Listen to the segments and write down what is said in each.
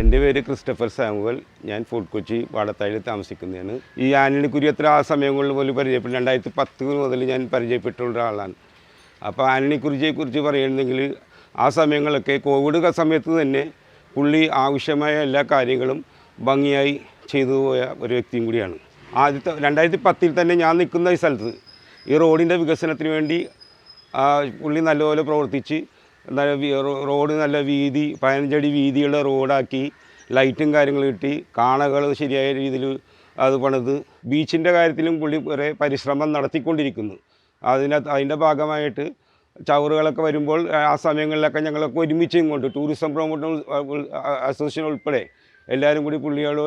എൻ്റെ പേര് Christopher Samuel. ഞാൻ ഫോർട്ട് കൊച്ചി വാടത്തായിൽ താമസിക്കുന്നതാണ്. ഈ ആന്റണി കുര്യത്ര ആ സമയങ്ങളിൽ പോലും പരിചയപ്പെട്ടു. 2010 മുതൽ ഞാൻ പരിചയപ്പെട്ടുള്ള ആളാണ്. അപ്പോൾ ആന്റണി കുര്യയെക്കുറിച്ച് പറയുകയാണെങ്കിൽ ആ സമയങ്ങളൊക്കെ കോവിഡ് സമയത്ത് തന്നെ പുള്ളി ആവശ്യമായ എല്ലാ കാര്യങ്ങളും ഭംഗിയായി ചെയ്തു പോയ ഒരു വ്യക്തിയും കൂടിയാണ്. ആദ്യത്തെ 2010 തന്നെ ഞാൻ നിൽക്കുന്ന ഈ സ്ഥലത്ത് ഈ റോഡിൻ്റെ വികസനത്തിന് വേണ്ടി പുള്ളി നല്ലപോലെ പ്രവർത്തിച്ച് റോഡ് നല്ല വീതി 15 അടി വീതിയുള്ള റോഡാക്കി ലൈറ്റും കാര്യങ്ങളും കിട്ടി, കാണകൾ ശരിയായ രീതിയിൽ അത് പണിത്. ബീച്ചിൻ്റെ കാര്യത്തിലും പുള്ളി കുറേ പരിശ്രമം നടത്തിക്കൊണ്ടിരിക്കുന്നു. അതിൻ്റെ ഭാഗമായിട്ട് ചവറുകളൊക്കെ വരുമ്പോൾ ആ സമയങ്ങളിലൊക്കെ ഞങ്ങളൊക്കെ ഒരുമിച്ച് ഇങ്ങോട്ട് ടൂറിസം പ്രൊമോഷൻ അസോസിയേഷൻ ഉൾപ്പെടെ എല്ലാവരും കൂടി പുള്ളിയോട്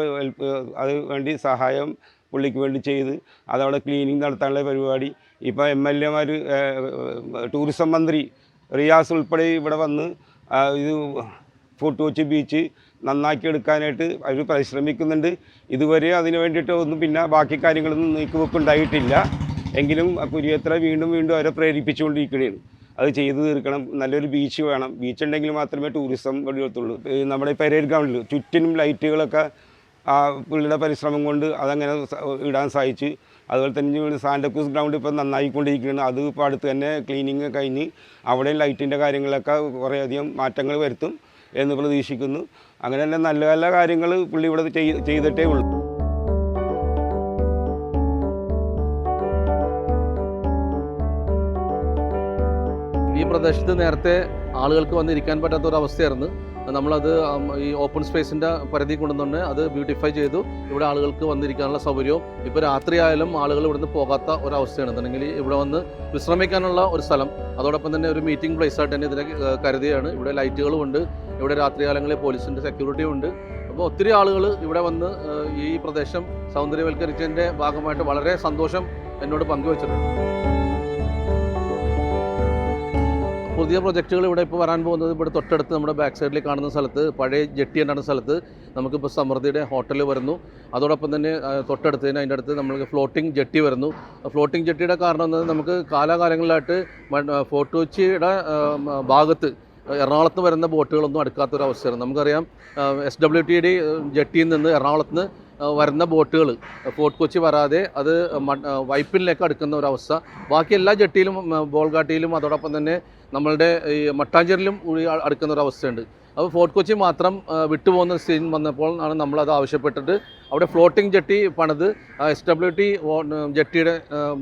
അത് വേണ്ടി സഹായം പുള്ളിക്ക് വേണ്ടി ചെയ്ത് അതവിടെ ക്ലീനിങ് നടത്താനുള്ള പരിപാടി. ഇപ്പോൾ MLA ടൂറിസം മന്ത്രി റിയാസ് ഉൾപ്പെടെ ഇവിടെ വന്ന് ഇത് ഫോർട്ട് കൊച്ചി ബീച്ച് നന്നാക്കി എടുക്കാനായിട്ട് അവർ പരിശ്രമിക്കുന്നുണ്ട്. ഇതുവരെ അതിന് വേണ്ടിയിട്ട് ഒന്നും പിന്നെ ബാക്കി കാര്യങ്ങളൊന്നും നീക്കുവെപ്പുണ്ടായിട്ടില്ല. എങ്കിലും കുര്യത്ര വീണ്ടും അവരെ പ്രേരിപ്പിച്ചുകൊണ്ടിരിക്കുകയാണ്. അത് ചെയ്തു തീർക്കണം. നല്ലൊരു ബീച്ച് വേണം. ബീച്ച് ഉണ്ടെങ്കിൽ മാത്രമേ ടൂറിസം വഴിയെത്തുള്ളൂ. നമ്മുടെ പരേഡ് ഗ്രൗണ്ടിൽ ചുറ്റിനും ലൈറ്റുകളൊക്കെ പുള്ളിയുടെ പരിശ്രമം കൊണ്ട് അതങ്ങനെ ഇടാൻ സാധിച്ചു. അതുപോലെ തന്നെ സാന്റക്രൂസ് ഗ്രൗണ്ട് ഇപ്പോൾ നന്നായിക്കൊണ്ടിരിക്കുകയാണ്. അത് ഇപ്പോൾ അടുത്ത് തന്നെ ക്ലീനിങ് കഴിഞ്ഞ് അവിടെ ലൈറ്റിൻ്റെ കാര്യങ്ങളൊക്കെ കുറേയധികം മാറ്റങ്ങൾ വരുത്തും എന്ന് പ്രതീക്ഷിക്കുന്നു. അങ്ങനെ തന്നെ നല്ല നല്ല കാര്യങ്ങൾ പുള്ളി ഇവിടെ ചെയ്തിട്ടേ ഉള്ളൂ. ഈ പ്രദേശത്ത് നേരത്തെ ആളുകൾക്ക് വന്നിരിക്കാൻ പറ്റാത്തൊരവസ്ഥയായിരുന്നു. നമ്മളത് ഈ ഓപ്പൺ സ്പേസിൻ്റെ പരിധി കൊണ്ടുതന്നെ അത് ബ്യൂട്ടിഫൈ ചെയ്തു. ഇവിടെ ആളുകൾക്ക് വന്നിരിക്കാനുള്ള സൗകര്യവും ഇപ്പോൾ രാത്രിയായാലും ആളുകൾ ഇവിടുന്ന് പോകാത്ത ഒരവസ്ഥയാണ്. എന്നുണ്ടെങ്കിൽ ഇവിടെ വന്ന് വിശ്രമിക്കാനുള്ള ഒരു സ്ഥലം, അതോടൊപ്പം തന്നെ ഒരു മീറ്റിംഗ് പ്ലേസായിട്ട് തന്നെ ഇതിനെ കരുതിയാണ്. ഇവിടെ ലൈറ്റുകളും ഉണ്ട്, ഇവിടെ രാത്രികാലങ്ങളിൽ പോലീസിൻ്റെ സെക്യൂരിറ്റിയും ഉണ്ട്. അപ്പോൾ ഒത്തിരി ആളുകൾ ഇവിടെ വന്ന് ഈ പ്രദേശം സൗന്ദര്യവൽക്കരിച്ചതിൻ്റെ ഭാഗമായിട്ട് വളരെ സന്തോഷം എന്നോട് പങ്കുവച്ചിട്ടുണ്ട്. പുതിയ പ്രൊജക്റ്റുകൾ ഇവിടെ ഇപ്പോൾ വരാൻ പോകുന്നത് ഇവിടെ തൊട്ടടുത്ത് നമ്മുടെ ബാക്ക് സൈഡിൽ കാണുന്ന സ്ഥലത്ത് പഴയ ജെട്ടി ഉണ്ടാകുന്ന സ്ഥലത്ത് നമുക്കിപ്പോൾ സമൃദ്ധിയുടെ ഹോട്ടൽ വരുന്നു. അതോടൊപ്പം തന്നെ തൊട്ടടുത്ത് അതിൻ്റെ അടുത്ത് നമ്മൾക്ക് ഫ്ലോട്ടിംഗ് ജെട്ടി വരുന്നു. ഫ്ലോട്ടിംഗ് ജെട്ടിയുടെ കാരണം എന്നത് നമുക്ക് കാലാകാലങ്ങളിലായിട്ട് ഫോർട്ട് കൊച്ചിയുടെ ഭാഗത്ത് എറണാകുളത്ത് വരുന്ന ബോട്ടുകളൊന്നും അടുക്കാത്തൊരവസ്ഥയാണ്. നമുക്കറിയാം SWTD ജെട്ടിയിൽ നിന്ന് എറണാകുളത്ത് നിന്ന് വരുന്ന ബോട്ടുകൾ ഫോർട്ട് കൊച്ചി വരാതെ അത് വൈപ്പിനിലേക്ക് അടുക്കുന്ന ഒരവസ്ഥ. ബാക്കി എല്ലാ ജെട്ടിയിലും ബോൾഗാട്ടിയിലും അതോടൊപ്പം തന്നെ നമ്മളുടെ ഈ മട്ടാഞ്ചേരിയിലും അടുക്കുന്ന ഒരവസ്ഥയുണ്ട്. അപ്പോൾ ഫോർട്ട് കൊച്ചി മാത്രം വിട്ടുപോകുന്ന സീൻ വന്നപ്പോൾ ആണ് നമ്മളത് ആവശ്യപ്പെട്ടിട്ട് അവിടെ ഫ്ലോട്ടിംഗ് ജെട്ടി പണിത് SWT ജെട്ടിയുടെ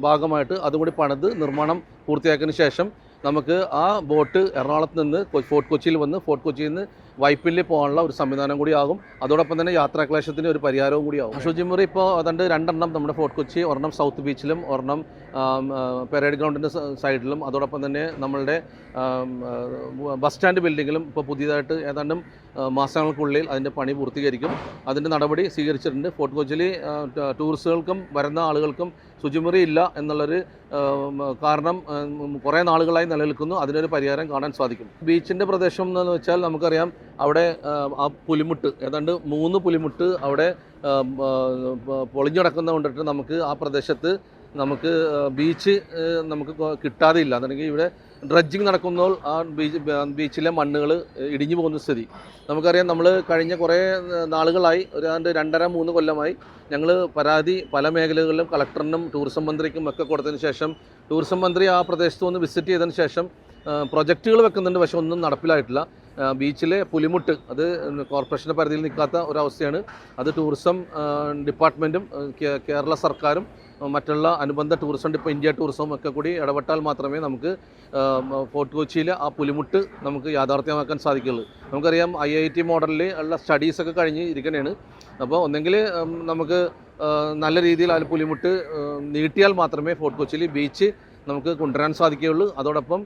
ഭാഗമായിട്ട് അതുകൂടി പണിത് നിർമ്മാണം പൂർത്തിയാക്കിയതിന് ശേഷം നമുക്ക് ആ ബോട്ട് എറണാകുളത്ത് നിന്ന് ഫോർട്ട് കൊച്ചിയിൽ വന്ന് ഫോർട്ട് കൊച്ചിയിൽ നിന്ന് വൈപ്പിനിൽ പോകാനുള്ള ഒരു സംവിധാനം കൂടിയാകും. അതോടൊപ്പം തന്നെ യാത്രാക്ലേശത്തിന് ഒരു പരിഹാരവും കൂടിയാകും. ശുചിമുറി ഇപ്പോൾ അതുകൊണ്ട് 2 എണ്ണം നമ്മുടെ ഫോർട്ട് കൊച്ചി, ഒരെണ്ണം സൗത്ത് ബീച്ചിലും ഒരെണ്ണം പരേഡ് ഗ്രൗണ്ടിൻ്റെ സൈഡിലും, അതോടൊപ്പം തന്നെ നമ്മളുടെ ബസ് സ്റ്റാൻഡ് ബിൽഡിങ്ങിലും ഇപ്പോൾ പുതിയതായിട്ട് ഏതാണ്ടും മാസങ്ങൾക്കുള്ളിൽ അതിൻ്റെ പണി പൂർത്തീകരിക്കും. അതിൻ്റെ നടപടി സ്വീകരിച്ചിട്ടുണ്ട്. ഫോർട്ട് കൊച്ചിയിൽ ടൂറിസ്റ്റുകൾക്കും വരുന്ന ആളുകൾക്കും ശുചിമുറി ഇല്ല എന്നുള്ളൊരു കാരണം കുറേ നാളുകളായി നിലനിൽക്കുന്നു. അതിനൊരു പരിഹാരം കാണാൻ സാധിക്കും. ബീച്ചിൻ്റെ പ്രദേശം എന്ന് വെച്ചാൽ നമുക്കറിയാം അവിടെ ആ പുലിമുട്ട് ഏതാണ്ട് 3 പുലിമുട്ട് അവിടെ പൊളിഞ്ഞടക്കുന്ന കൊണ്ടിട്ട് നമുക്ക് ആ പ്രദേശത്ത് നമുക്ക് ബീച്ച് നമുക്ക് കിട്ടാതെ ഇല്ല. എന്നുണ്ടെങ്കിൽ ഇവിടെ ഡ്രഡ്ജിങ് നടക്കുമ്പോൾ ആ ബീച്ചിലെ മണ്ണുകൾ ഇടിഞ്ഞു പോകുന്ന സ്ഥിതി നമുക്കറിയാം. നമ്മൾ കഴിഞ്ഞ കുറേ നാളുകളായി ഒരു 2.5-3 കൊല്ലമായി ഞങ്ങൾ പരാതി പല മേഖലകളിലും കളക്ടറിനും ടൂറിസം മന്ത്രിക്കും ഒക്കെ കൊടുത്തതിന് ശേഷം ടൂറിസം മന്ത്രി ആ പ്രദേശത്ത് ഒന്ന് വിസിറ്റ് ചെയ്തതിന് ശേഷം പ്രൊജക്റ്റുകൾ വെക്കുന്നുണ്ട്, പക്ഷെ ഒന്നും നടപ്പിലായിട്ടില്ല. ബീച്ചിലെ പുലിമുട്ട് അത് കോർപ്പറേഷൻ്റെ പരിധിയിൽ നിൽക്കാത്ത ഒരവസ്ഥയാണ്. അത് ടൂറിസം ഡിപ്പാർട്ട്മെൻറ്റും കേരള സർക്കാരും മറ്റുള്ള അനുബന്ധ ടൂറിസം ഇന്ത്യ ടൂറിസവും ഒക്കെ കൂടി ഇടപെട്ടാൽ മാത്രമേ നമുക്ക് ഫോർട്ട് കൊച്ചിയിലെ ആ പുലിമുട്ട് നമുക്ക് യാഥാർത്ഥ്യമാക്കാൻ സാധിക്കുള്ളൂ. നമുക്കറിയാം IIT മോഡലിൽ ഉള്ള സ്റ്റഡീസൊക്കെ കഴിഞ്ഞ് ഇരിക്കണേണ്. അപ്പോൾ ഒന്നെങ്കിൽ നമുക്ക് നല്ല രീതിയിൽ ആ പുലിമുട്ട് നീട്ടിയാൽ മാത്രമേ ഫോർട്ട് കൊച്ചിയിൽ ബീച്ച് നമുക്ക് കൊണ്ടുവരാൻ സാധിക്കുകയുള്ളൂ. അതോടൊപ്പം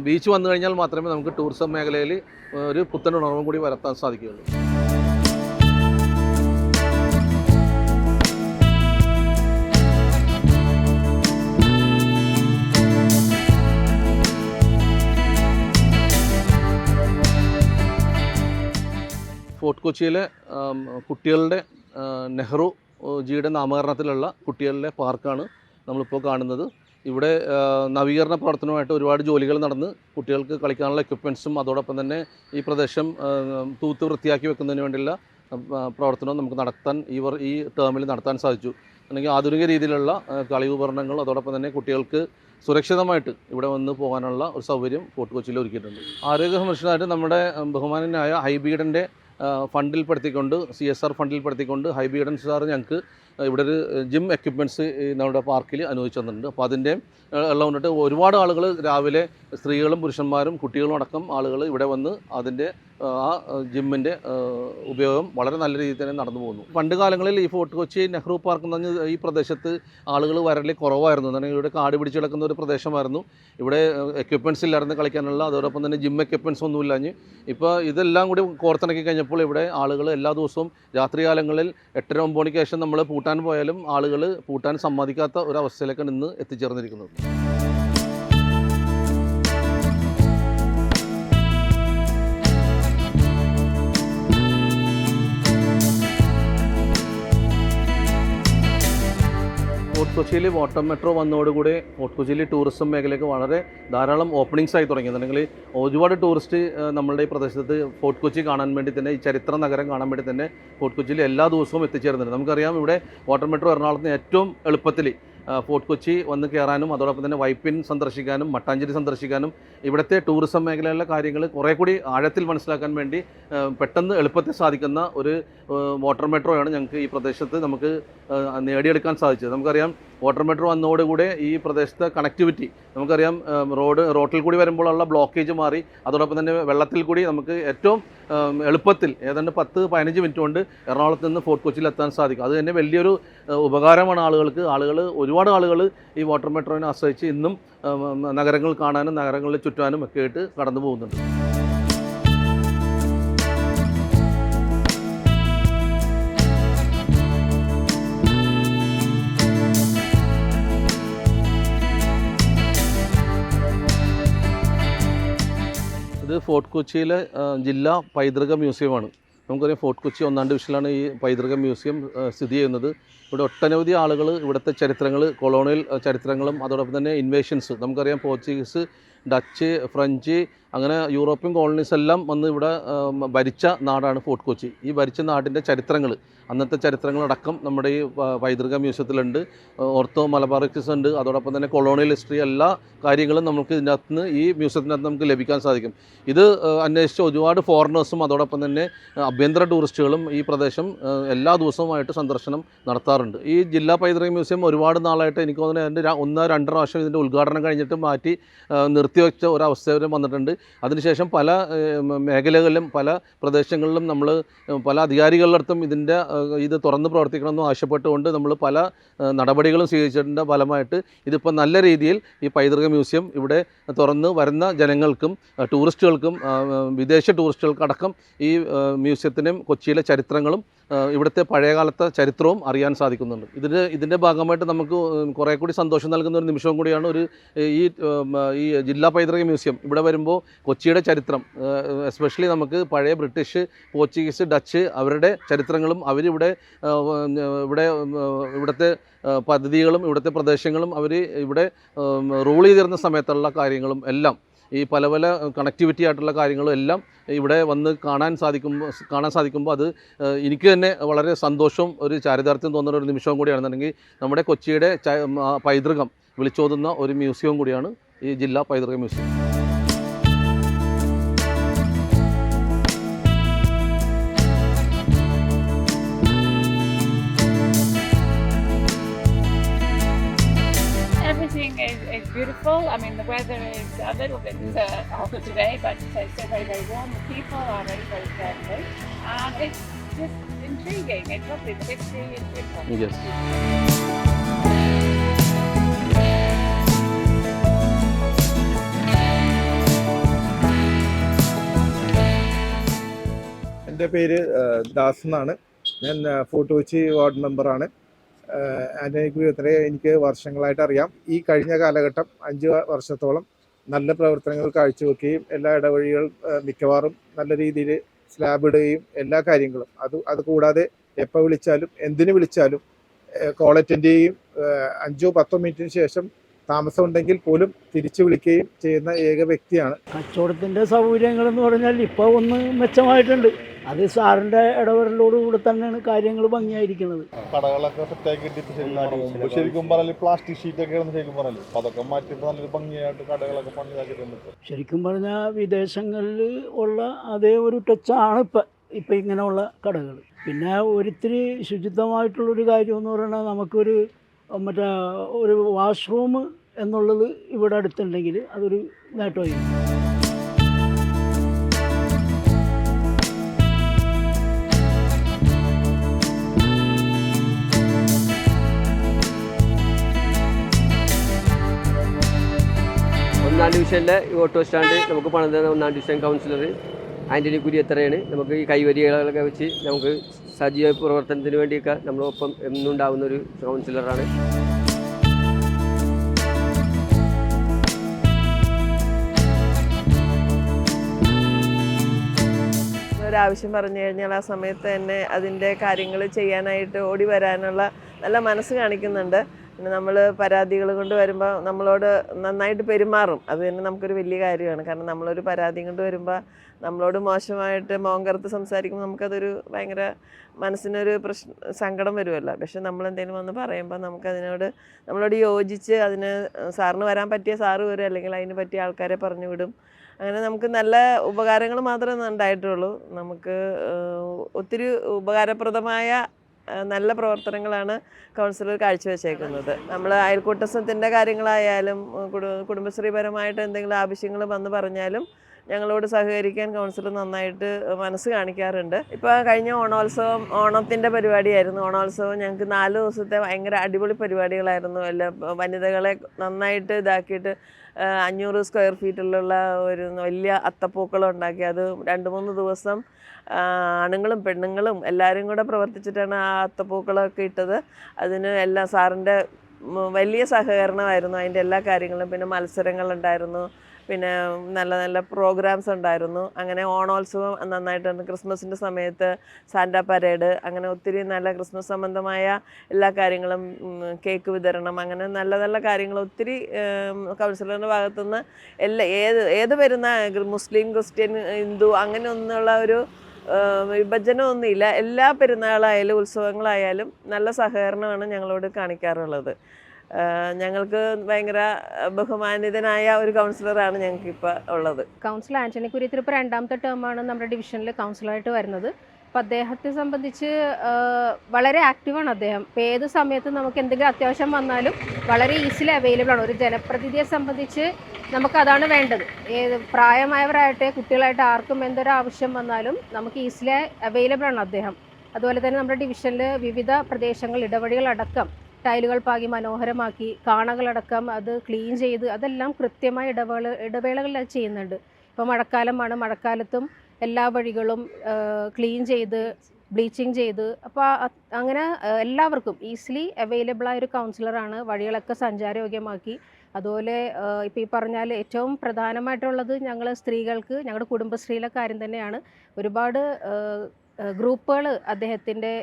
ബീച്ച് വന്നു കഴിഞ്ഞാൽ മാത്രമേ നമുക്ക് ടൂറിസം മേഖലയിൽ ഒരു പുത്തൻ ഉണർവും കൂടി വരുത്താൻ സാധിക്കുകയുള്ളൂ. ഫോർട്ട് കൊച്ചിയിലെ കുട്ടികളുടെ നെഹ്റു ജിയുടെ നാമകരണത്തിലുള്ള കുട്ടികളുടെ പാർക്കാണ് നമ്മളിപ്പോൾ കാണുന്നത്. ഇവിടെ നവീകരണ പ്രവർത്തനമായിട്ട് ഒരുപാട് ജോലികൾ നടന്ന് കുട്ടികൾക്ക് കളിക്കാനുള്ള എക്യുപ്മെൻറ്റ്സും അതോടൊപ്പം തന്നെ ഈ പ്രദേശം തൂത്ത് വൃത്തിയാക്കി വെക്കുന്നതിന് വേണ്ടിയുള്ള പ്രവർത്തനവും നമുക്ക് നടത്താൻ ഈ ടേമിൽ നടത്താൻ സാധിച്ചു. അല്ലെങ്കിൽ ആധുനിക രീതിയിലുള്ള കളി ഉപകരണങ്ങൾ അതോടൊപ്പം തന്നെ കുട്ടികൾക്ക് സുരക്ഷിതമായിട്ട് ഇവിടെ വന്ന് പോകാനുള്ള ഒരു സൗകര്യം ഫോർട്ട് കൊച്ചിയിൽ ഒരുക്കിയിട്ടുണ്ട്. ആരോഗ്യ സംരക്ഷണമായിട്ട് നമ്മുടെ ബഹുമാനനായ ഹൈബീഡൻ്റെ ഫണ്ടിൽപ്പെടുത്തിക്കൊണ്ട് CSR ഫണ്ടിൽപ്പെടുത്തിക്കൊണ്ട് ഹൈബീഡൻ സാർ ഞങ്ങൾക്ക് ഇവിടെ ഒരു ജിം എക്യുപ്മെൻറ്റ്സ് നമ്മുടെ പാർക്കിൽ അനുവദിച്ചു തന്നിട്ടുണ്ട്. അപ്പോൾ അതിൻ്റെ ഉള്ളത് കൊണ്ടിട്ട് ഒരുപാട് ആളുകൾ രാവിലെ സ്ത്രീകളും പുരുഷന്മാരും കുട്ടികളും അടക്കം ആളുകൾ ഇവിടെ വന്ന് അതിൻ്റെ ആ ജിമ്മിൻ്റെ ഉപയോഗം വളരെ നല്ല രീതിയിൽ തന്നെ നടന്നു പോകുന്നു. പണ്ട് കാലങ്ങളിൽ ഈ ഫോർട്ട് കൊച്ചി നെഹ്റു പാർക്ക് എന്ന് പറഞ്ഞ ഈ പ്രദേശത്ത് ആളുകൾ വരൽ കുറവായിരുന്നു. എന്നാണ് ഇവിടെ കാട് പിടിച്ച് കിടക്കുന്ന ഒരു പ്രദേശമായിരുന്നു. ഇവിടെ എക്യുപ്മെൻറ്റ്സ് ഇല്ലായിരുന്നു കളിക്കാനുള്ള, അതോടൊപ്പം തന്നെ ജിം എക്യുപ്മെൻറ്റ്സ് ഒന്നും ഇല്ലാഞ്ഞ് ഇപ്പോൾ ഇതെല്ലാം കൂടി കോർത്തിണക്കി കഴിഞ്ഞപ്പോൾ ഇവിടെ ആളുകൾ എല്ലാ ദിവസവും രാത്രികാലങ്ങളിൽ 8-9 മണിക്ക് ശേഷം നമ്മൾ പൂട്ടാൻ പോയാലും ആളുകൾ പൂട്ടാൻ സമ്മതിക്കാത്ത ഒരവസ്ഥയിലേക്കാണ് ഇന്ന് എത്തിച്ചേർന്നിരിക്കുന്നത്. ഫോർട്ട് കൊച്ചിയിൽ വാട്ടർ മെട്രോ വന്നതോടുകൂടി ഫോർട്ട് കൊച്ചിയിൽ ടൂറിസം മേഖലയ്ക്ക് വളരെ ധാരാളം ഓപ്പണിങ്സ് ആയി തുടങ്ങിയെന്നുണ്ടെങ്കിൽ ഒരുപാട് ടൂറിസ്റ്റ് നമ്മളുടെ ഈ പ്രദേശത്ത് ഫോർട്ട് കൊച്ചി കാണാൻ വേണ്ടി തന്നെ, ഈ ചരിത്ര നഗരം കാണാൻ വേണ്ടി തന്നെ ഫോർട്ട് കൊച്ചിയിൽ എല്ലാ ദിവസവും എത്തിച്ചേരുന്നുണ്ട്. നമുക്കറിയാം ഇവിടെ വാട്ടർ മെട്രോ എറണാകുളത്ത് ഏറ്റവും എളുപ്പത്തിൽ ഫോർട്ട് കൊച്ചി വന്ന് കയറാനും അതോടൊപ്പം തന്നെ വൈപ്പിൻ സന്ദർശിക്കാനും മട്ടാഞ്ചേരി സന്ദർശിക്കാനും ഇവിടുത്തെ ടൂറിസം മേഖലയിലെ കാര്യങ്ങൾ കുറേ കൂടി ആഴത്തിൽ മനസ്സിലാക്കാൻ വേണ്ടി പെട്ടെന്ന് എളുപ്പത്തിൽ സാധിക്കുന്ന ഒരു വാട്ടർ മെട്രോയാണ് ഞങ്ങൾക്ക് ഈ പ്രദേശത്ത് നമുക്ക് നേടിയെടുക്കാൻ സാധിച്ചത്. നമുക്കറിയാം വാട്ടർ മെട്രോ വന്നതോടുകൂടെ ഈ പ്രദേശത്തെ കണക്ടിവിറ്റി നമുക്കറിയാം, റോട്ടിൽ കൂടി വരുമ്പോഴുള്ള ബ്ലോക്കേജ് മാറി, അതോടൊപ്പം തന്നെ വെള്ളത്തിൽ കൂടി നമുക്ക് ഏറ്റവും എളുപ്പത്തിൽ ഏതാണ്ട് 10-15 മിനിറ്റ് കൊണ്ട് എറണാകുളത്ത് നിന്ന് ഫോർട്ട് കൊച്ചിയിൽ എത്താൻ സാധിക്കും. അത് തന്നെ വലിയൊരു ഉപകാരമാണ് ആളുകൾക്ക്. ഒരുപാട് ആളുകൾ ഈ വാട്ടർ മെട്രോനെ ആശ്രയിച്ച് ഇന്നും നഗരങ്ങൾ കാണാനും നഗരങ്ങളിൽ ചുറ്റാനും ഒക്കെ ആയിട്ട് കടന്നു പോകുന്നുണ്ട്. ഇത് ഫോർട്ട് കൊച്ചിയിലെ ജില്ലാ പൈതൃക മ്യൂസിയമാണ്. നമുക്കറിയാം ഫോർട്ട് കൊച്ചി 1-ാം ഡിവിഷനിലാണ് ഈ പൈതൃക മ്യൂസിയം സ്ഥിതി ചെയ്യുന്നത്. ഇവിടെ ഒട്ടനവധി ആളുകൾ ഇവിടുത്തെ ചരിത്രങ്ങൾ, കൊളോണിയൽ ചരിത്രങ്ങളും അതോടൊപ്പം തന്നെ ഇൻവേഷൻസ്, നമുക്കറിയാം പോർച്ചുഗീസ്, ഡച്ച്, ഫ്രഞ്ച്, അങ്ങനെ യൂറോപ്യൻ കോളനീസ് എല്ലാം വന്ന് ഇവിടെ ഭരിച്ച നാടാണ് ഫോർട്ട് കൊച്ചി. ഈ ഭരിച്ച നാടിൻ്റെ ചരിത്രങ്ങൾ, അന്നത്തെ ചരിത്രങ്ങളടക്കം നമ്മുടെ ഈ പൈതൃക മ്യൂസിയത്തിലുണ്ട്. ഓർത്തോ മലബാറിക്സ് ഉണ്ട്, അതോടൊപ്പം തന്നെ കൊളോണിയൽ ഹിസ്റ്ററി, എല്ലാ കാര്യങ്ങളും നമുക്ക് ഇതിനകത്ത് നിന്ന് ഈ മ്യൂസിയത്തിനകത്ത് നമുക്ക് ലഭിക്കാൻ സാധിക്കും. ഇത് അന്വേഷിച്ച് ഒരുപാട് ഫോറിനേഴ്സും അതോടൊപ്പം തന്നെ ആഭ്യന്തര ടൂറിസ്റ്റുകളും ഈ പ്രദേശം എല്ലാ ദിവസവുമായിട്ട് സന്ദർശനം നടത്താറുണ്ട്. ഈ ജില്ലാ പൈതൃക മ്യൂസിയം ഒരുപാട് നാളായിട്ട് എനിക്ക് തോന്നുന്നത് എൻ്റെ 1-2 പ്രാവശ്യം ഇതിൻ്റെ ഉദ്ഘാടനം കഴിഞ്ഞിട്ട് മാറ്റി നിർത്തിവെച്ച ഒരവസ്ഥ വന്നിട്ടുണ്ട്. അതിനുശേഷം പല മേഖലകളിലും പല പ്രദേശങ്ങളിലും നമ്മൾ പല അധികാരികളുടെ ഇത് തുറന്ന് പ്രവർത്തിക്കണമെന്ന് ആവശ്യപ്പെട്ടുകൊണ്ട് നമ്മൾ പല നടപടികളും സ്വീകരിച്ചതിൻ്റെ ഫലമായിട്ട് ഇതിപ്പോൾ നല്ല രീതിയിൽ ഈ പൈതൃക മ്യൂസിയം ഇവിടെ തുറന്ന് വരുന്ന ജനങ്ങൾക്കും ടൂറിസ്റ്റുകൾക്കും വിദേശ ടൂറിസ്റ്റുകൾക്കടക്കം ഈ മ്യൂസിയത്തിനും കൊച്ചിയിലെ ചരിത്രങ്ങളും ഇവിടുത്തെ പഴയകാലത്തെ ചരിത്രവും അറിയാൻ സാധിക്കുന്നുണ്ട്. ഇതിൻ്റെ ഭാഗമായിട്ട് നമുക്ക് കുറേ കൂടി സന്തോഷം നൽകുന്ന ഒരു നിമിഷവും കൂടിയാണ് ഈ ജില്ലാ പൈതൃക മ്യൂസിയം. ഇവിടെ വരുമ്പോൾ കൊച്ചിയുടെ ചരിത്രം, എസ്പെഷ്യലി നമുക്ക് പഴയ ബ്രിട്ടീഷ്, പോർച്ചുഗീസ്, ഡച്ച് അവരുടെ ചരിത്രങ്ങളും ഇവിടുത്തെ പദ്ധതികളും ഇവിടുത്തെ പ്രദേശങ്ങളും അവർ ഇവിടെ റൂൾ ചെയ്തിരുന്ന സമയത്തുള്ള കാര്യങ്ങളും എല്ലാം, ഈ പല കണക്ടിവിറ്റി ആയിട്ടുള്ള കാര്യങ്ങളും എല്ലാം ഇവിടെ വന്ന് കാണാൻ സാധിക്കുമ്പോൾ അത് എനിക്ക് തന്നെ വളരെ സന്തോഷവും ഒരു ചാരിതാർത്ഥ്യം തോന്നുന്ന ഒരു നിമിഷവും കൂടിയാണെന്നുണ്ടെങ്കിൽ നമ്മുടെ കൊച്ചിയുടെ പൈതൃകം വിളിച്ചോതുന്ന ഒരു മ്യൂസിയവും കൂടിയാണ് ഈ ജില്ലാ പൈതൃക museum. Is beautiful. I mean, the weather is a little bit off today, but it's still very, very warm. The people are very, very friendly, and it's just intriguing. It's lovely. The history is beautiful. Yes. എൻ്റെ പേര് ദാസ് എന്നാണ്. ഞാൻ fort Kochi ward മെമ്പറാണ്. എനിക്ക് വർഷങ്ങളായിട്ട് അറിയാം. ഈ കഴിഞ്ഞ കാലഘട്ടം 5 വർഷത്തോളം നല്ല പ്രവർത്തനങ്ങൾ കാഴ്ചവെക്കുകയും എല്ലാ ഇടവഴികൾ മിക്കവാറും നല്ല രീതിയിൽ സ്ലാബ് ഇടുകയും എല്ലാ കാര്യങ്ങളും അത് കൂടാതെ എപ്പോൾ വിളിച്ചാലും എന്തിനു വിളിച്ചാലും കോൾ അറ്റൻഡ് ചെയ്യുകയും 5-10 മിനിറ്റിന് ശേഷം താമസം ഉണ്ടെങ്കിൽ പോലും തിരിച്ചു വിളിക്കുകയും ചെയ്യുന്ന ഏക വ്യക്തിയാണ്. കച്ചവടത്തിൻ്റെ സൗകര്യങ്ങളെന്ന് പറഞ്ഞാൽ ഇപ്പോൾ ഒന്ന് മെച്ചമായിട്ടുണ്ട്. അത് സാറിൻ്റെ ഇടപെടലോടുകൂടി തന്നെയാണ് കാര്യങ്ങൾ ഭംഗിയായിരിക്കുന്നത്. കടകളൊക്കെ സെറ്റാക്കി കിട്ടി ശരിക്കും പറഞ്ഞാൽ പ്ലാസ്റ്റിക് ഷീറ്റൊക്കെ ശരിക്കും പറഞ്ഞാൽ അതൊക്കെ മാറ്റിയിട്ട് നല്ലൊരു ഭംഗിയായിട്ട് കടകളൊക്കെ പണിയാക്കിയിട്ടുണ്ട്. ശരിക്കും പറഞ്ഞാൽ വിദേശങ്ങളിൽ ഉള്ള അതേ ഒരു ടച്ചാണ് ഇപ്പം ഇങ്ങനെയുള്ള കടകൾ. പിന്നെ ഒരിത്തിരി ശുചിത്വമായിട്ടുള്ളൊരു കാര്യമെന്ന് പറയുന്നത് നമുക്കൊരു ഒരു വാഷ്റൂം എന്നുള്ളത് ഇവിടെ അടുത്തുണ്ടെങ്കിൽ അതൊരു നേട്ടമായിരിക്കും. ഒന്നാം ഡിവിഷനിലെ ഈ ഓട്ടോ സ്റ്റാൻഡ് നമുക്ക് പണിത 1-ാം ഡിവിഷൻ കൗൺസിലർ ആൻ്റണി കുര്യത്തറയാണ്. നമുക്ക് ഈ കൈവരികളൊക്കെ വെച്ച് നമുക്ക് സജീവ പ്രവർത്തനത്തിന് വേണ്ടിയൊക്കെ നമ്മളൊപ്പം എന്നും ഉണ്ടാകുന്ന ഒരു കൗൺസിലറാണ്. ഒരാവശ്യം പറഞ്ഞു കഴിഞ്ഞാൽ ആ സമയത്ത് തന്നെ അതിൻ്റെ കാര്യങ്ങൾ ചെയ്യാനായിട്ട് ഓടി വരാനുള്ള നല്ല മനസ്സ് കാണിക്കുന്നുണ്ട്. പിന്നെ നമ്മൾ പരാതികൾ കൊണ്ട് വരുമ്പോൾ നമ്മളോട് നന്നായിട്ട് പെരുമാറും. അത് തന്നെ നമുക്കൊരു വലിയ കാര്യമാണ്. കാരണം നമ്മളൊരു പരാതി കൊണ്ട് വരുമ്പോൾ നമ്മളോട് മോശമായിട്ട് മോങ്കറുത്ത് സംസാരിക്കുമ്പോൾ നമുക്കതൊരു ഭയങ്കര മനസ്സിനൊരു സങ്കടം വരുമല്ലോ. പക്ഷെ നമ്മളെന്തെങ്കിലും വന്ന് പറയുമ്പോൾ നമ്മളോട് യോജിച്ച് അതിന് സാറിന് വരാൻ പറ്റിയ സാറ് വരും, അല്ലെങ്കിൽ അതിന് പറ്റിയ ആൾക്കാരെ പറഞ്ഞു വിടും. അങ്ങനെ നമുക്ക് നല്ല ഉപകാരങ്ങൾ മാത്രമേ ഉണ്ടായിട്ടുള്ളൂ. നമുക്ക് ഒത്തിരി ഉപകാരപ്രദമായ നല്ല പ്രവർത്തനങ്ങളാണ് കൗൺസിലർ കാഴ്ചവെച്ചേക്കുന്നത്. നമ്മൾ അയൽക്കൂട്ടത്തിൻ്റെ കാര്യങ്ങളായാലും കുടുംബശ്രീപരമായിട്ട് എന്തെങ്കിലും ആവശ്യങ്ങൾ വന്ന് പറഞ്ഞാലും ഞങ്ങളോട് സഹകരിക്കാൻ കൗൺസിലർ നന്നായിട്ട് മനസ്സ് കാണിക്കാറുണ്ട്. ഇപ്പോൾ കഴിഞ്ഞ ഓണത്തിൻ്റെ പരിപാടിയായിരുന്നു. ഓണോത്സവം ഞങ്ങൾക്ക് 4 ദിവസത്തെ ഭയങ്കര അടിപൊളി പരിപാടികളായിരുന്നു. എല്ലാം വനിതകളെ നന്നായിട്ട് ഇതാക്കിയിട്ട് 500 സ്ക്വയർ ഫീറ്റിലുള്ള ഒരു വലിയ അത്തപ്പൂക്കളം ഉണ്ടാക്കി അത് 2-3 ദിവസം ആണുങ്ങളും പെണ്ണുങ്ങളും എല്ലാവരും കൂടെ പ്രവർത്തിച്ചിട്ടാണ് ആ അത്തപ്പൂക്കളമൊക്കെ ഇട്ടത്. അതിന് എല്ലാം സാറിൻ്റെ വലിയ സഹകരണമായിരുന്നു അതിൻ്റെ എല്ലാ കാര്യങ്ങളും. പിന്നെ മത്സരങ്ങളുണ്ടായിരുന്നു, പിന്നെ നല്ല നല്ല പ്രോഗ്രാംസ് ഉണ്ടായിരുന്നു. അങ്ങനെ ഓണോത്സവം നന്നായിട്ടുണ്ട്. ക്രിസ്മസിൻ്റെ സമയത്ത് സാന്റാ പരേഡ്, അങ്ങനെ ഒത്തിരി നല്ല ക്രിസ്മസ് സംബന്ധമായ എല്ലാ കാര്യങ്ങളും, കേക്ക് വിതരണം, അങ്ങനെ നല്ല നല്ല കാര്യങ്ങൾ ഒത്തിരി കൗൺസിലറിൻ്റെ ഭാഗത്തുനിന്ന് ഏത് വരുന്ന മുസ്ലിം, ക്രിസ്ത്യൻ, ഹിന്ദു അങ്ങനെ ഒന്നുള്ള ഒരു വിഭജനമൊന്നുമില്ല. എല്ലാ പെരുന്നാളായാലും ഉത്സവങ്ങളായാലും നല്ല സഹകരണമാണ് ഞങ്ങളോട് കാണിക്കാറുള്ളത്. ഞങ്ങൾക്ക് ഭയങ്കര ബഹുമാനിതനായ ഒരു കൗൺസിലറാണ് ഞങ്ങൾക്കിപ്പോൾ ഉള്ളത്. കൗൺസിലർ ആൻ്റണി കുര്യത്തിൽ ഇപ്പോൾ 2ാമത്തെ ടേമാണ് നമ്മുടെ ഡിവിഷനിൽ കൗൺസിലറായിട്ട് വരുന്നത്. അപ്പോൾ അദ്ദേഹത്തെ സംബന്ധിച്ച് വളരെ ആക്റ്റീവാണ് അദ്ദേഹം. ഇപ്പോൾ ഏത് സമയത്തും നമുക്ക് എന്തെങ്കിലും അത്യാവശ്യം വന്നാലും വളരെ ഈസിലി അവൈലബിൾ ആണ്. ഒരു ജനപ്രതിനിധിയെ സംബന്ധിച്ച് നമുക്കതാണ് വേണ്ടത്. പ്രായമായവരാകട്ടെ കുട്ടികളായിട്ട് ആർക്കും എന്തൊരു ആവശ്യം വന്നാലും നമുക്ക് ഈസിലി അവൈലബിൾ ആണ് അദ്ദേഹം. അതുപോലെ തന്നെ നമ്മുടെ ഡിവിഷനിൽ വിവിധ പ്രദേശങ്ങൾ ഇടവഴികളടക്കം ടൈലുകൾ പാകി മനോഹരമാക്കി, കാണകളടക്കം അത് ക്ലീൻ ചെയ്ത് അതെല്ലാം കൃത്യമായ ഇടവേളകളിൽ അത് ചെയ്യുന്നുണ്ട്. ഇപ്പോൾ മഴക്കാലമാണ്, മഴക്കാലത്തും എല്ലാ വഴികളും ക്ലീൻ ചെയ്ത് ബ്ലീച്ചിങ് ചെയ്ത്, അപ്പോൾ അങ്ങനെ എല്ലാവർക്കും ഈസിലി അവൈലബിളായ ഒരു കൗൺസിലറാണ്. വഴികളൊക്കെ സഞ്ചാരയോഗ്യമാക്കി. അതുപോലെ ഇപ്പോൾ ഈ പറഞ്ഞാൽ ഏറ്റവും പ്രധാനമായിട്ടുള്ളത് ഞങ്ങൾ സ്ത്രീകൾക്ക് ഞങ്ങളുടെ കുടുംബശ്രീയിലെ കാര്യം തന്നെയാണ്. ഒരുപാട് ഗ്രൂപ്പുകൾ അദ്ദേഹത്തിൻ്റെ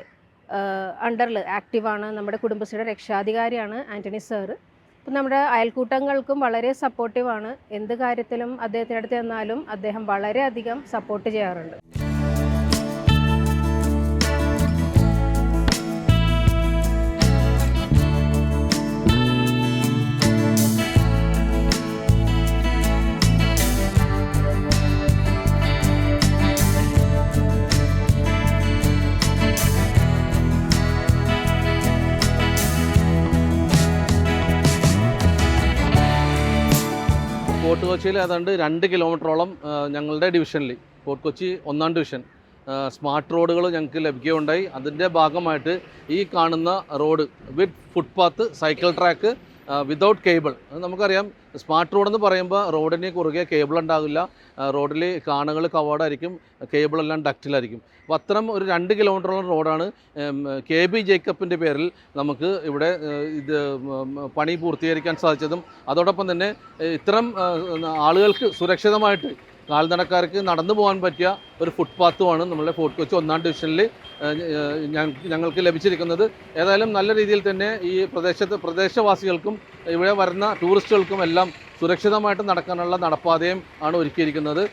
അണ്ടറിൽ ആക്റ്റീവാണ്. നമ്മുടെ കുടുംബശ്രീയുടെ രക്ഷാധികാരിയാണ് ആൻ്റണി സാറ്. അപ്പം നമ്മുടെ അയൽക്കൂട്ടങ്ങൾക്കും വളരെ സപ്പോർട്ടീവാണ്. എന്ത് കാര്യത്തിലും അദ്ദേഹത്തിൻ്റെ അടുത്ത് ചെന്നാലും അദ്ദേഹം വളരെയധികം സപ്പോർട്ട് ചെയ്യാറുണ്ട്. ഫോർട്ട് കൊച്ചിയിൽ ഏതാണ്ട് 2 കിലോമീറ്ററോളം ഞങ്ങളുടെ ഡിവിഷനിൽ, ഫോർട്ട് കൊച്ചി 1-ാം ഡിവിഷൻ, സ്മാർട്ട് റോഡുകൾ ഞങ്ങൾക്ക് ലഭിക്കുകയുണ്ടായി. അതിൻ്റെ ഭാഗമായിട്ട് ഈ കാണുന്ന road with footpath, cycle track, without cable. നമുക്കറിയാം സ്മാർട്ട് റോഡെന്ന് പറയുമ്പോൾ റോഡിന് കുറുകെ കേബിൾ ഉണ്ടാകില്ല, റോഡിൽ കാണുകൾ കവേർഡായിരിക്കും, കേബിളെല്ലാം ഡക്റ്റിലായിരിക്കും. അപ്പോൾ അത്തരം ഒരു 2 കിലോമീറ്ററോളം റോഡാണ് KB ജേക്കബിൻ്റെ പേരിൽ നമുക്ക് ഇവിടെ ഇത് പണി പൂർത്തീകരിക്കാൻ സാധിച്ചതും അതോടൊപ്പം തന്നെ ഇത്തരം ആളുകൾക്ക് സുരക്ഷിതമായിട്ട് കാൽനടക്കാർക്ക് നടന്നു പോകാൻ പറ്റിയ ഒരു ഫുട്പാത്തുമാണ് നമ്മളുടെ ഫോർട്ട് കൊച്ചി 1-ാം ഡിവിഷനിൽ ഞങ്ങൾക്ക് ലഭിച്ചിരിക്കുന്നത്. ഏതായാലും നല്ല രീതിയിൽ തന്നെ ഈ പ്രദേശവാസികൾക്കും ഇവിടെ വരുന്ന ടൂറിസ്റ്റുകൾക്കും എല്ലാം സുരക്ഷിതമായിട്ട് നടക്കാനുള്ള നടപ്പാതയും ആണ് ഒരുക്കിയിരിക്കുന്നത്.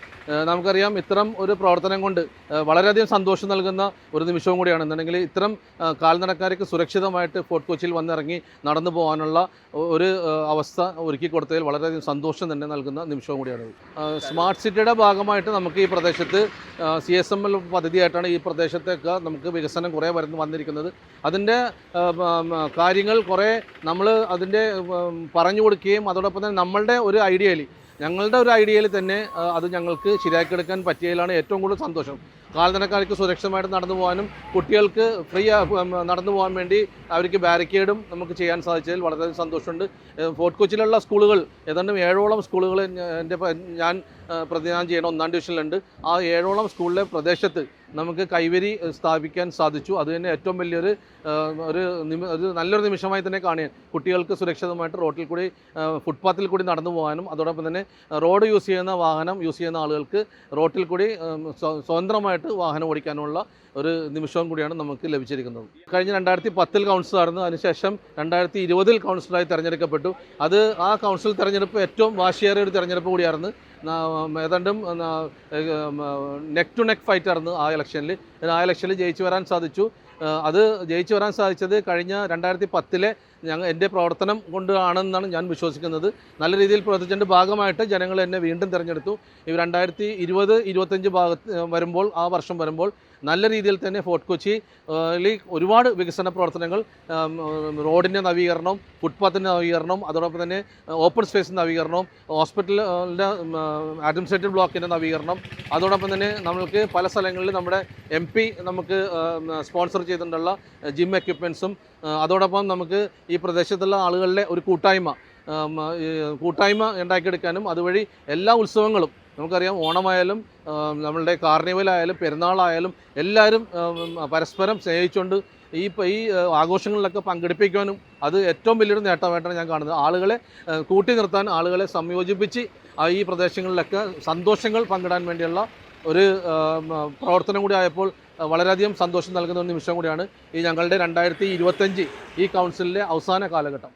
നമുക്കറിയാം ഇത്തരം ഒരു പ്രവർത്തനം കൊണ്ട് വളരെയധികം സന്തോഷം നൽകുന്ന ഒരു നിമിഷവും കൂടിയാണ്. എന്നുണ്ടെങ്കിൽ ഇത്തരം കാൽനടക്കാർക്ക് സുരക്ഷിതമായിട്ട് ഫോർട്ട് കൊച്ചിയിൽ വന്നിറങ്ങി നടന്നു പോകാനുള്ള ഒരു അവസ്ഥ ഒരുക്കി കൊടുത്തതിൽ വളരെയധികം സന്തോഷം തന്നെ നൽകുന്ന നിമിഷവും കൂടിയാണ്. സ്മാർട്ട് സിറ്റിയുടെ ഭാഗമായിട്ട് നമുക്ക് ഈ പ്രദേശത്ത് CSML പദ്ധതിയായിട്ടാണ് ഈ പ്രദേശത്തേക്ക് നമുക്ക് വികസനം കുറേ വന്നിരിക്കുന്നത്. അതിൻ്റെ കാര്യങ്ങൾ കുറേ നമ്മൾ അതിൻ്റെ പറഞ്ഞു കൊടുക്കുകയും അതോടൊപ്പം തന്നെ ഞങ്ങളുടെ ഒരു ഐഡിയയിൽ തന്നെ അത് ഞങ്ങൾക്ക് ശരിയാക്കിയെടുക്കാൻ പറ്റിയതിലാണ് ഏറ്റവും കൂടുതൽ സന്തോഷം. കാൽനടക്കാർക്ക് സുരക്ഷിതമായിട്ട് നടന്നു പോകാനും കുട്ടികൾക്ക് ഫ്രീ നടന്നു പോകാൻ വേണ്ടി അവർക്ക് ബാരിക്കേഡും നമുക്ക് ചെയ്യാൻ സാധിച്ചതിൽ വളരെയധികം സന്തോഷമുണ്ട്. ഫോർട്ട് കൊച്ചിയിലുള്ള സ്കൂളുകൾ ഏതാണ്ട് 7ഓളം സ്കൂളുകൾ ഞാൻ പ്രതിനിധാനം ചെയ്യുന്ന 1-ാം ഡിവിഷനിലുണ്ട്. ആ 7ഓളം സ്കൂളിലെ പ്രദേശത്ത് നമുക്ക് കൈവരി സ്ഥാപിക്കാൻ സാധിച്ചു. അത് തന്നെ ഏറ്റവും വലിയൊരു നല്ലൊരു നിമിഷമായി തന്നെ കാണുകയാണ്. കുട്ടികൾക്ക് സുരക്ഷിതമായിട്ട് റോട്ടിൽ കൂടി ഫുട്പാത്തിൽ കൂടി നടന്നു പോകാനും അതോടൊപ്പം തന്നെ റോഡ് വാഹനം യൂസ് ചെയ്യുന്ന ആളുകൾക്ക് റോട്ടിൽ കൂടി സ്വതന്ത്രമായിട്ട് വാഹനം ഓടിക്കാനുള്ള ഒരു നിമിഷവും കൂടിയാണ് നമുക്ക് ലഭിച്ചിരിക്കുന്നത്. കഴിഞ്ഞ 2010 കൗൺസിലറായിരുന്നു. അതിനുശേഷം 2020 കൗൺസിലറായി തിരഞ്ഞെടുക്കപ്പെട്ടു. ആ കൗൺസിൽ തിരഞ്ഞെടുപ്പ് ഏറ്റവും വാശിയേറിയ ഒരു തിരഞ്ഞെടുപ്പ് കൂടിയായിരുന്നു. ഏതാണ്ടും നെക്ക് ടു നെക്ക് ഫൈറ്റായിരുന്നു ആ ഇലക്ഷനിൽ ജയിച്ചു വരാൻ സാധിച്ചു. അത് ജയിച്ചു വരാൻ സാധിച്ചത് കഴിഞ്ഞ 2010 എൻ്റെ പ്രവർത്തനം കൊണ്ടാണെന്നാണ് ഞാൻ വിശ്വസിക്കുന്നത്. നല്ല രീതിയിൽ പ്രവർത്തിച്ചതിൻ്റെ ഭാഗമായിട്ട് ജനങ്ങൾ എന്നെ വീണ്ടും തിരഞ്ഞെടുത്തു. 2020-25 ആ വർഷം വരുമ്പോൾ നല്ല രീതിയിൽ തന്നെ ഫോർട്ട് കൊച്ചിയിൽ ഒരുപാട് വികസന പ്രവർത്തനങ്ങൾ, റോഡിൻ്റെ നവീകരണം, ഫുട്പാത്തിൻ്റെ നവീകരണം, അതോടൊപ്പം തന്നെ ഓപ്പൺ സ്പേസ് നവീകരണം, ഹോസ്പിറ്റലിൻ്റെ അഡ്മിനിസ്ട്രേറ്റീവ് ബ്ലോക്കിൻ്റെ നവീകരണം, അതോടൊപ്പം തന്നെ നമ്മൾക്ക് പല സ്ഥലങ്ങളിൽ നമ്മുടെ MP നമുക്ക് സ്പോൺസർ ചെയ്തിട്ടുള്ള ജിം എക്യുപ്മെൻറ്റ്സും, അതോടൊപ്പം നമുക്ക് ഈ പ്രദേശത്തുള്ള ആളുകളുടെ ഒരു കൂട്ടായ്മ ഉണ്ടാക്കിയെടുക്കാനും അതുവഴി എല്ലാ ഉത്സവങ്ങളും നമുക്കറിയാം, ഓണമായാലും നമ്മളുടെ കാർണിവലായാലും പെരുന്നാളായാലും എല്ലാവരും പരസ്പരം സ്നേഹിച്ചുകൊണ്ട് ഈ ആഘോഷങ്ങളിലൊക്കെ പങ്കെടുപ്പിക്കാനും അത് ഏറ്റവും വലിയൊരു നേട്ടമായിട്ടാണ് ഞാൻ കാണുന്നത്. ആളുകളെ കൂട്ടി നിർത്താൻ, ആളുകളെ സംയോജിപ്പിച്ച് ഈ പ്രദേശങ്ങളിലൊക്കെ സന്തോഷങ്ങൾ പങ്കിടാൻ വേണ്ടിയുള്ള ഒരു പ്രവർത്തനം കൂടി ആയപ്പോൾ വളരെയധികം സന്തോഷം നൽകുന്ന ഒരു നിമിഷം കൂടിയാണ് ഈ ഞങ്ങളുടെ 2025 ഈ കൗൺസിലിലെ അവസാന കാലഘട്ടം.